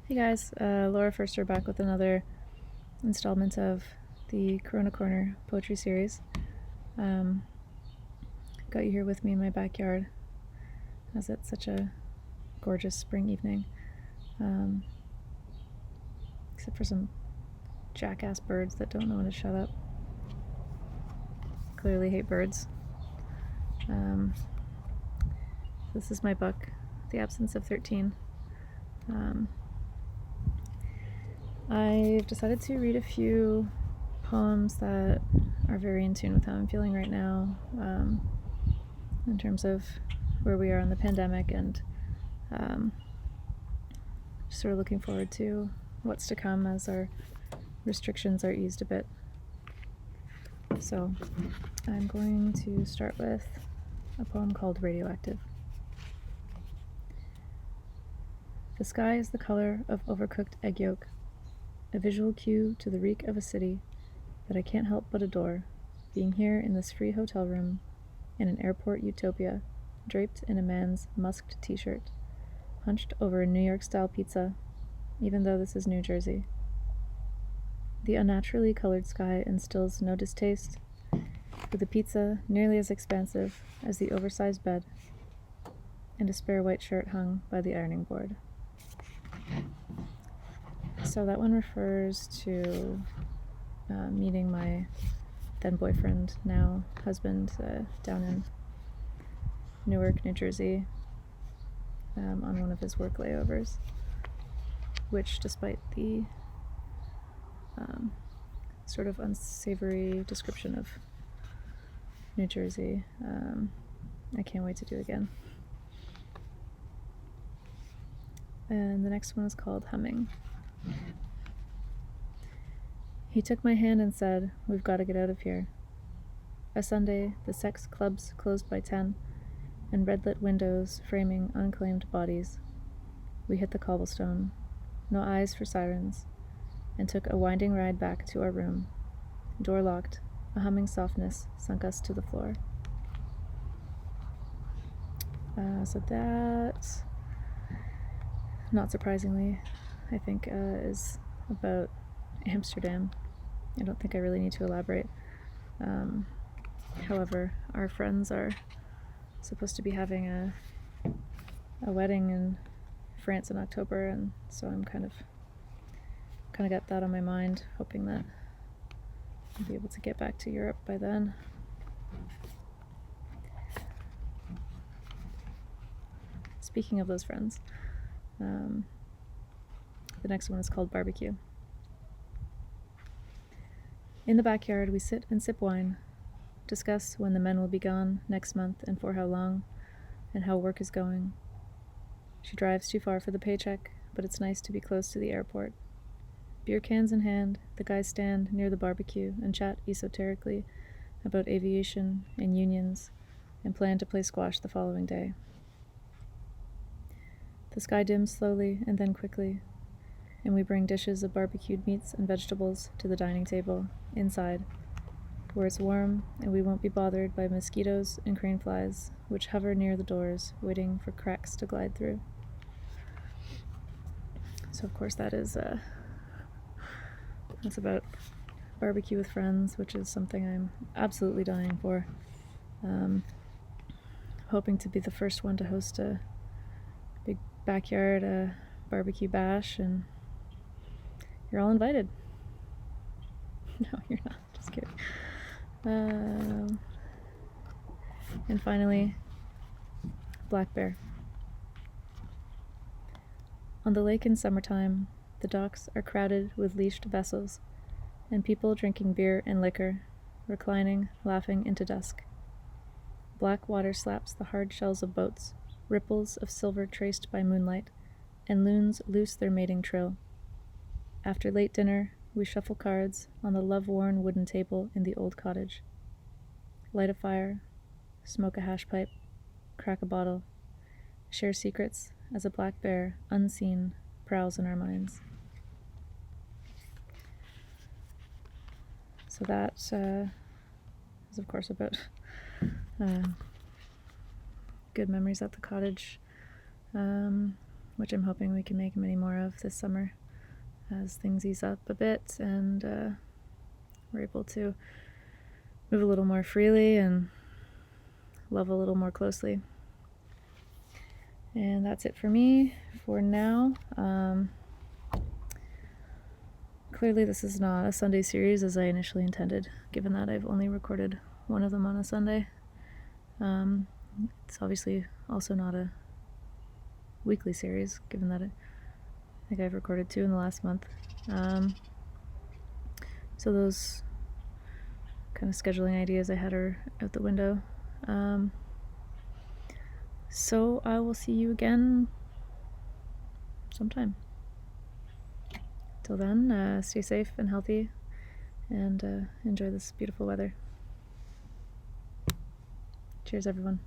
Hey guys, Laura Forster back with another installment of the CoronaCorner poetry series. Got you here with me in my backyard as it's such a gorgeous spring evening. Except for some jackass birds that don't know when to shut up. Clearly hate birds. This is my book, The Absence of 13. I've decided to read a few poems that are very in tune with how I'm feeling right now, in terms of where we are in the pandemic, and just sort of looking forward to what's to come as our restrictions are eased a bit. So I'm going to start with a poem called Radioactive. The sky is the color of overcooked egg yolk, a visual cue to the reek of a city that I can't help but adore, being here in this free hotel room in an airport utopia, draped in a man's musked t-shirt, hunched over a New York-style pizza, even though this is New Jersey. The unnaturally colored sky instills no distaste, with the pizza nearly as expansive as the oversized bed, and a spare white shirt hung by the ironing board. So that one refers to meeting my then boyfriend, now husband, down in Newark, New Jersey, on one of his work layovers, which, despite the sort of unsavory description of New Jersey, I can't wait to do again. And the next one is called Humming. He took my hand and said, "We've got to get out of here." A Sunday, the sex clubs closed by 10, and red-lit windows framing unclaimed bodies. We hit the cobblestone, no eyes for sirens, and took a winding ride back to our room. Door locked, a humming softness sunk us to the floor. So that, not surprisingly, I think is about Amsterdam. I don't think I really need to elaborate. However, our friends are supposed to be having a wedding in France in October, and so I'm kind of got that on my mind, hoping that I'll be able to get back to Europe by then. Speaking of those friends, the next one is called Barbecue. In the backyard, we sit and sip wine, discuss when the men will be gone next month and for how long, and how work is going. She drives too far for the paycheck, but it's nice to be close to the airport. Beer cans in hand, the guys stand near the barbecue and chat esoterically about aviation and unions, and plan to play squash the following day. The sky dims slowly and then quickly, and we bring dishes of barbecued meats and vegetables to the dining table, inside, where it's warm and we won't be bothered by mosquitoes and crane flies, which hover near the doors, waiting for cracks to glide through. So of course that's about barbecue with friends, which is something I'm absolutely dying for. Hoping to be the first one to host a big backyard barbecue bash, and you're all invited. No, you're not. Just kidding. And finally, Black Bear. On the lake in summertime, the docks are crowded with leashed vessels, and people drinking beer and liquor, reclining, laughing into dusk. Black water slaps the hard shells of boats, ripples of silver traced by moonlight, and loons loose their mating trill. After late dinner, we shuffle cards on the love-worn wooden table in the old cottage. Light a fire, smoke a hash pipe, crack a bottle, share secrets as a black bear, unseen, prowls in our minds. So that is, of course, about good memories at the cottage. which I'm hoping we can make many more of this summer as things ease up a bit and we're able to move a little more freely and love a little more closely. And that's it for me for now. Clearly this is not a Sunday series as I initially intended, given that I've only recorded one of them on a Sunday. It's obviously also not a weekly series, given that I think I've recorded 2 in the last month. So those kind of scheduling ideas I had are out the window. So I will see you again sometime. Till then, stay safe and healthy and enjoy this beautiful weather. Cheers, everyone.